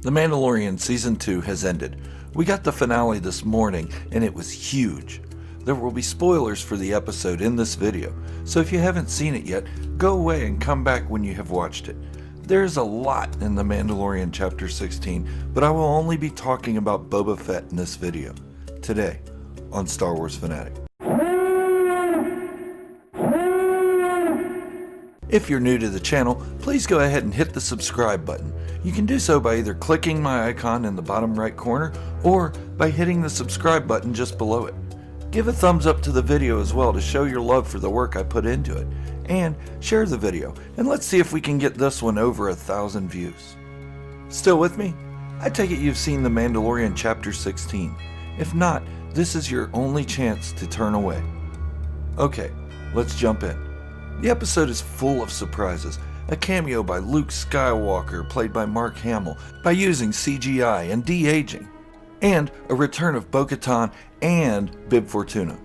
The Mandalorian Season 2 has ended. We got the finale this morning and it was huge. There will be spoilers for the episode in this video, so if you haven't seen it yet, go away and come back when you have watched it. There's a lot in The Mandalorian Chapter 16, but I will only be talking about Boba Fett in this video, today on Star Wars Fanatic. If you're new to the channel, please go ahead and hit the subscribe button. You can do so by either clicking my icon in the bottom right corner or by hitting the subscribe button just below it. Give a thumbs up to the video as well to show your love for the work I put into it. And share the video, and let's see if we can get this one over 1,000 views. Still with me? I take it you've seen The Mandalorian Chapter 16. If not, this is your only chance to turn away. Okay, let's jump in. The episode is full of surprises. A cameo by Luke Skywalker, played by Mark Hamill, by using CGI and de-aging. And a return of Bo-Katan and Bib Fortuna.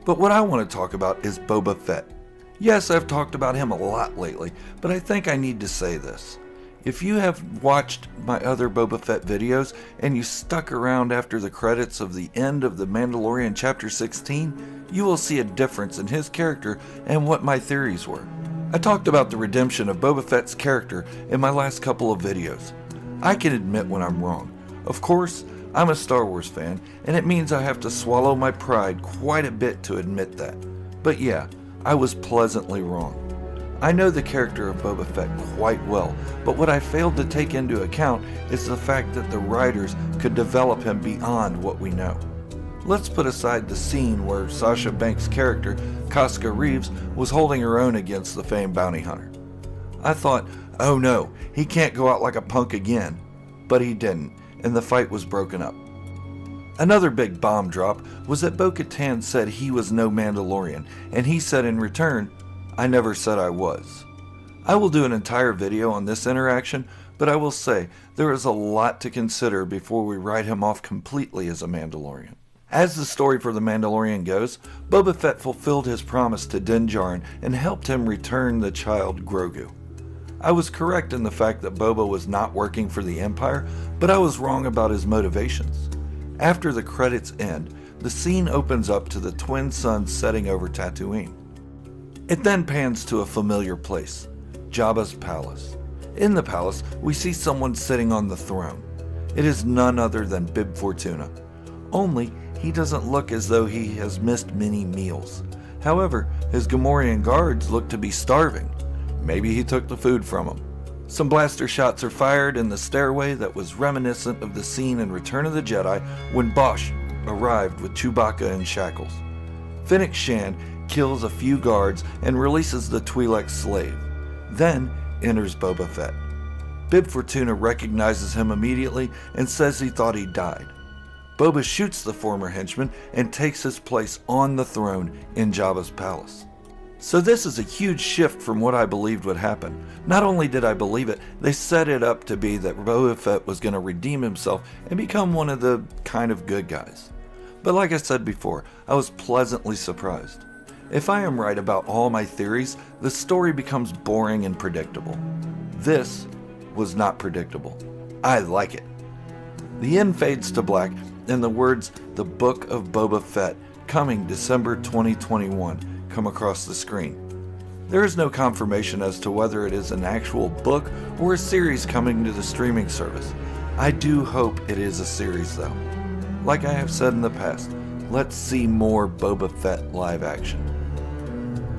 But what I want to talk about is Boba Fett. Yes, I've talked about him a lot lately, but I think I need to say this. If you have watched my other Boba Fett videos and you stuck around after the credits of the end of The Mandalorian Chapter 16, you will see a difference in his character and what my theories were. I talked about the redemption of Boba Fett's character in my last couple of videos. I can admit when I'm wrong. Of course, I'm a Star Wars fan, and it means I have to swallow my pride quite a bit to admit that. But yeah, I was pleasantly wrong. I know the character of Boba Fett quite well, but what I failed to take into account is the fact that the writers could develop him beyond what we know. Let's put aside the scene where Sasha Banks' character, Casca Reeves, was holding her own against the famed bounty hunter. I thought, oh no, he can't go out like a punk again. But he didn't, and the fight was broken up. Another big bomb drop was that Bo-Katan said he was no Mandalorian, and he said in return, I never said I was. I will do an entire video on this interaction, but I will say there is a lot to consider before we write him off completely as a Mandalorian. As the story for The Mandalorian goes, Boba Fett fulfilled his promise to Din Djarin and helped him return the child Grogu. I was correct in the fact that Boba was not working for the Empire, but I was wrong about his motivations. After the credits end, the scene opens up to the twin suns setting over Tatooine. It then pans to a familiar place, Jabba's palace. In the palace, we see someone sitting on the throne. It is none other than Bib Fortuna. Only, he doesn't look as though he has missed many meals. However, his Gamorrean guards look to be starving. Maybe he took the food from them. Some blaster shots are fired in the stairway that was reminiscent of the scene in Return of the Jedi when Bosch arrived with Chewbacca in shackles. Fennec Shand kills a few guards and releases the Twi'lek slave. Then enters Boba Fett. Bib Fortuna recognizes him immediately and says he thought he died. Boba shoots the former henchman and takes his place on the throne in Jabba's palace. So this is a huge shift from what I believed would happen. Not only did I believe it, they set it up to be that Boba Fett was going to redeem himself and become one of the kind of good guys. But like I said before, I was pleasantly surprised. If I am right about all my theories, the story becomes boring and predictable. This was not predictable. I like it. The end fades to black and the words, "The Book of Boba Fett, coming December 2021, come across the screen. There is no confirmation as to whether it is an actual book or a series coming to the streaming service. I do hope it is a series though. Like I have said in the past, let's see more Boba Fett live action.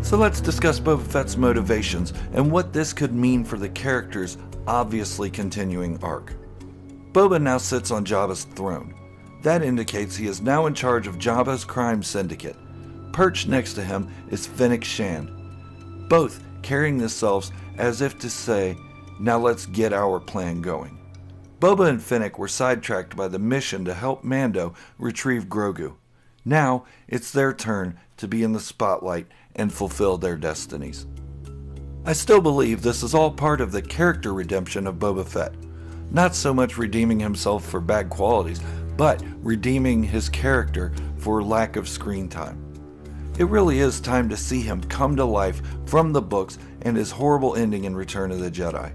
So let's discuss Boba Fett's motivations and what this could mean for the character's obviously continuing arc. Boba now sits on Jabba's throne. That indicates he is now in charge of Jabba's crime syndicate. Perched next to him is Fennec Shand, both carrying themselves as if to say, now let's get our plan going. Boba and Fennec were sidetracked by the mission to help Mando retrieve Grogu. Now it's their turn to be in the spotlight and fulfill their destinies. I still believe this is all part of the character redemption of Boba Fett. Not so much redeeming himself for bad qualities, but redeeming his character for lack of screen time. It really is time to see him come to life from the books and his horrible ending in Return of the Jedi.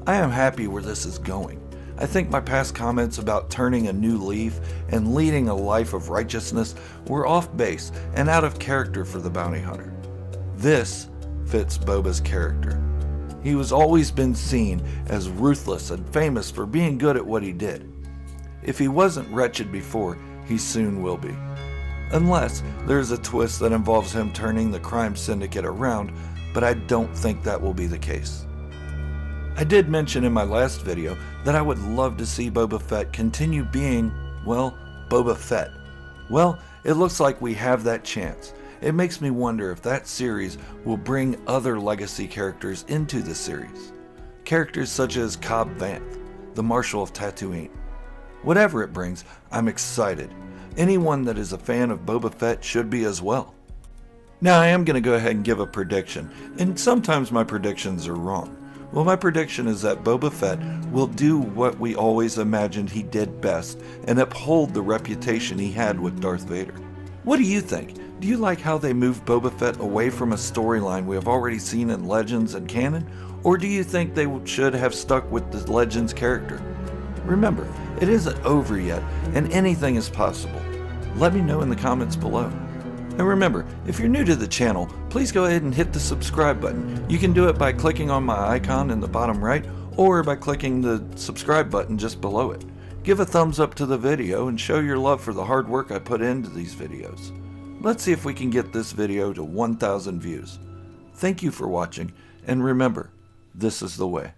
I am happy where this is going. I think my past comments about turning a new leaf and leading a life of righteousness were off base and out of character for the bounty hunter. This fits Boba's character. He was always been seen as ruthless and famous for being good at what he did. If he wasn't wretched before, he soon will be. Unless there's a twist that involves him turning the crime syndicate around, but I don't think that will be the case. I did mention in my last video that I would love to see Boba Fett continue being, well, Boba Fett. Well, it looks like we have that chance. It makes me wonder if that series will bring other legacy characters into the series. Characters such as Cobb Vanth, the Marshal of Tatooine. Whatever it brings, I'm excited. Anyone that is a fan of Boba Fett should be as well. Now I am going to go ahead and give a prediction, and sometimes my predictions are wrong. Well, my prediction is that Boba Fett will do what we always imagined he did best and uphold the reputation he had with Darth Vader. What do you think? Do you like how they moved Boba Fett away from a storyline we have already seen in Legends and Canon? Or do you think they should have stuck with the Legends character? Remember, it isn't over yet, and anything is possible. Let me know in the comments below. And remember, if you're new to the channel, please go ahead and hit the subscribe button. You can do it by clicking on my icon in the bottom right, or by clicking the subscribe button just below it. Give a thumbs up to the video and show your love for the hard work I put into these videos. Let's see if we can get this video to 1,000 views. Thank you for watching, and remember, this is the way.